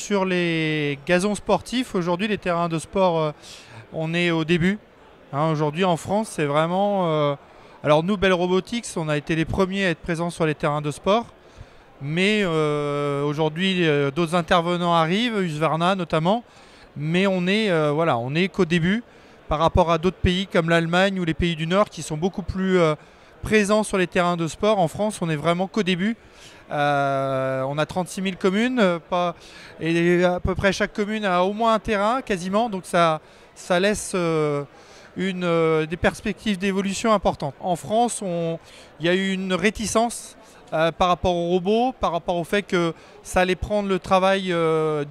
sur les gazons sportifs, aujourd'hui les terrains de sport, on est au début. Hein, aujourd'hui en France, c'est vraiment... alors nous, Bell Robotics, on a été les premiers à être présents sur les terrains de sport. Mais aujourd'hui, d'autres intervenants arrivent, Husqvarna notamment. Mais on est, voilà, on est qu'au début par rapport à d'autres pays comme l'Allemagne ou les pays du Nord qui sont beaucoup plus présents sur les terrains de sport. En France, on est vraiment qu'au début. On a 36 000 communes, et à peu près chaque commune a au moins un terrain, quasiment. Donc ça laisse des perspectives d'évolution importantes. En France, il y a eu une réticence par rapport aux robots, par rapport au fait que ça allait prendre le travail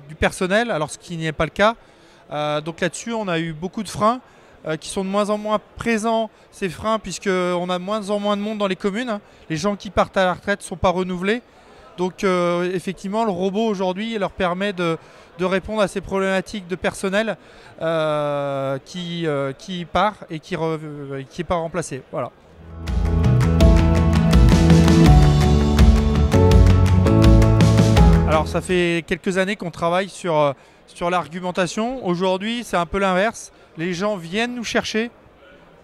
du personnel, alors ce qui n'est pas le cas. Donc là-dessus, on a eu beaucoup de freins qui sont de moins en moins présents, ces freins, puisqu'on a de moins en moins de monde dans les communes. Hein. Les gens qui partent à la retraite ne sont pas renouvelés. Donc effectivement, le robot aujourd'hui leur permet de répondre à ces problématiques de personnel qui part et qui n'est pas remplacé. Voilà. Alors ça fait quelques années qu'on travaille sur l'argumentation. Aujourd'hui, c'est un peu l'inverse. Les gens viennent nous chercher.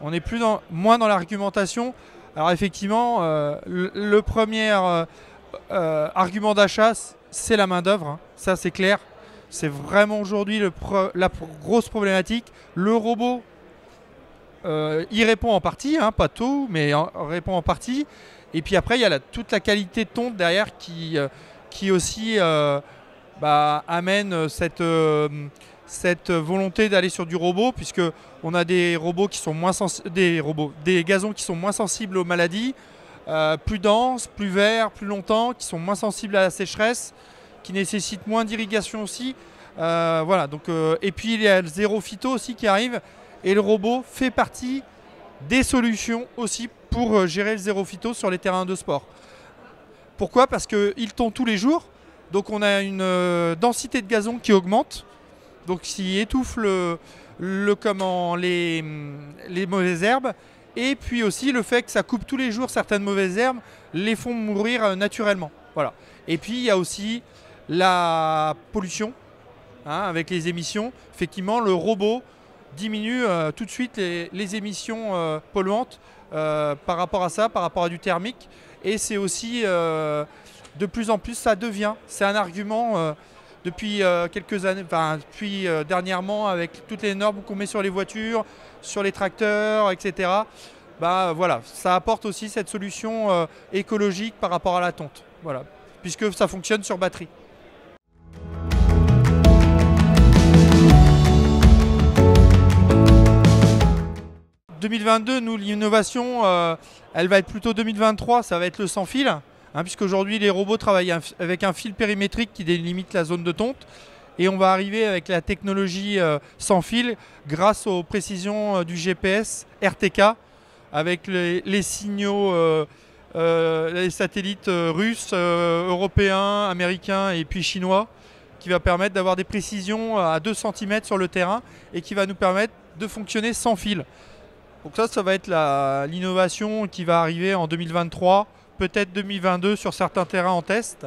On est moins dans l'argumentation. Alors effectivement, le premier argument d'achat, c'est la main-d'œuvre. Hein. Ça, c'est clair. C'est vraiment aujourd'hui la grosse problématique. Le robot y répond en partie, hein, pas tout, mais répond en partie. Et puis après, il y a toute la qualité de tonte derrière qui aussi amène cette volonté d'aller sur du robot, puisque on a des robots qui sont des gazons qui sont moins sensibles aux maladies, plus denses, plus verts, plus longtemps, qui sont moins sensibles à la sécheresse, qui nécessitent moins d'irrigation aussi. Voilà. Donc, et puis il y a le zéro phyto aussi qui arrive, et le robot fait partie des solutions aussi pour gérer le zéro phyto sur les terrains de sport. Pourquoi ? Parce qu'ils tondent tous les jours, donc on a une densité de gazon qui augmente, donc qui étouffe les mauvaises herbes, et puis aussi le fait que ça coupe tous les jours certaines mauvaises herbes, les font mourir naturellement. Voilà. Et puis il y a aussi la pollution, hein, avec les émissions. Effectivement, le robot diminue tout de suite les émissions polluantes par rapport à ça, par rapport à du thermique. Et c'est aussi, de plus en plus, c'est un argument depuis quelques années, depuis dernièrement, avec toutes les normes qu'on met sur les voitures, sur les tracteurs, etc. Voilà, ça apporte aussi cette solution écologique par rapport à la tonte, voilà, puisque ça fonctionne sur batterie. En 2022, nous, l'innovation, elle va être plutôt 2023, ça va être le sans fil, hein, puisqu'aujourd'hui les robots travaillent avec un fil périmétrique qui délimite la zone de tonte, et on va arriver avec la technologie sans fil grâce aux précisions du GPS RTK, avec les signaux, les satellites russes, européens, américains et puis chinois, qui va permettre d'avoir des précisions à 2 cm sur le terrain et qui va nous permettre de fonctionner sans fil. Donc ça va être l'innovation qui va arriver en 2023, peut-être 2022 sur certains terrains en test.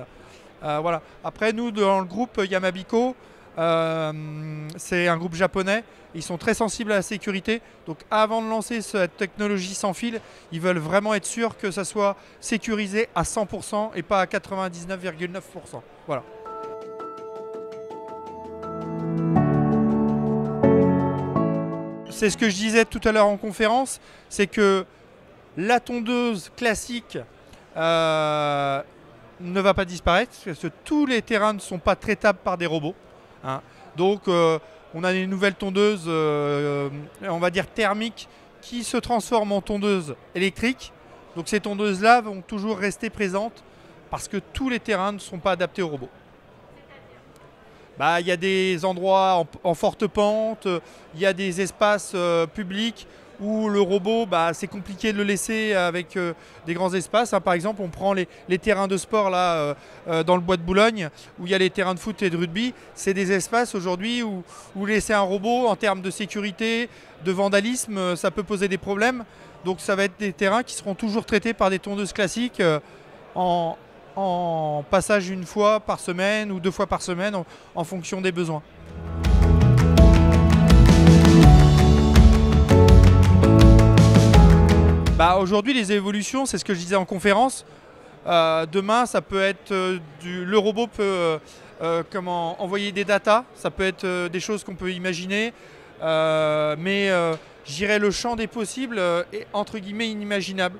Voilà. Après, nous, dans le groupe Yamabico, c'est un groupe japonais. Ils sont très sensibles à la sécurité. Donc avant de lancer cette technologie sans fil, ils veulent vraiment être sûrs que ça soit sécurisé à 100% et pas à 99,9%. Voilà. C'est ce que je disais tout à l'heure en conférence, c'est que la tondeuse classique ne va pas disparaître, parce que tous les terrains ne sont pas traitables par des robots. Hein. Donc on a des nouvelles tondeuses, on va dire thermiques, qui se transforment en tondeuses électriques. Donc ces tondeuses-là vont toujours rester présentes, parce que tous les terrains ne sont pas adaptés aux robots. Il y a des endroits en forte pente, il y a des espaces publics où le robot, c'est compliqué de le laisser avec des grands espaces. Hein. Par exemple, on prend les terrains de sport là, dans le bois de Boulogne, où il y a les terrains de foot et de rugby. C'est des espaces aujourd'hui où laisser un robot, en termes de sécurité, de vandalisme, ça peut poser des problèmes. Donc ça va être des terrains qui seront toujours traités par des tondeuses classiques en en passage une fois par semaine ou 2 fois par semaine en fonction des besoins. Bah, aujourd'hui, les évolutions, c'est ce que je disais en conférence. Demain, ça peut être le robot peut envoyer des datas, ça peut être des choses qu'on peut imaginer, mais je dirais le champ des possibles est entre guillemets inimaginable.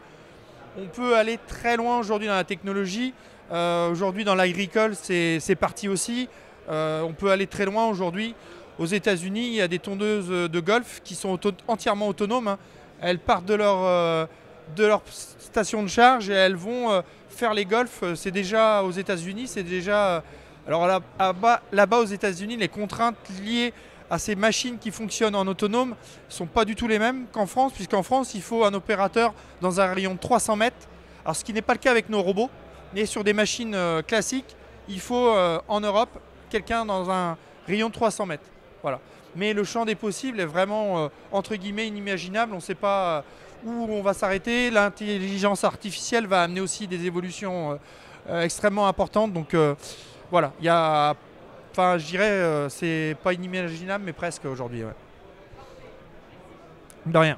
On peut aller très loin aujourd'hui dans la technologie. Aujourd'hui, dans l'agricole, c'est parti aussi. On peut aller très loin aujourd'hui. Aux États-Unis, il y a des tondeuses de golf qui sont entièrement autonomes, hein. Elles partent de leur station de charge et elles vont faire les golfs. C'est déjà aux États-Unis, c'est déjà. Alors là-bas aux États-Unis, les contraintes liées à ces machines qui fonctionnent en autonome ne sont pas du tout les mêmes qu'en France, puisqu'en France, il faut un opérateur dans un rayon de 300 mètres. Alors ce qui n'est pas le cas avec nos robots, mais sur des machines classiques, il faut en Europe quelqu'un dans un rayon de 300 mètres. Voilà. Mais le champ des possibles est vraiment entre guillemets inimaginable. On ne sait pas où on va s'arrêter. L'intelligence artificielle va amener aussi des évolutions extrêmement importantes. Donc voilà, il y a, enfin, je dirais, c'est pas inimaginable, mais presque aujourd'hui. Ouais. De rien.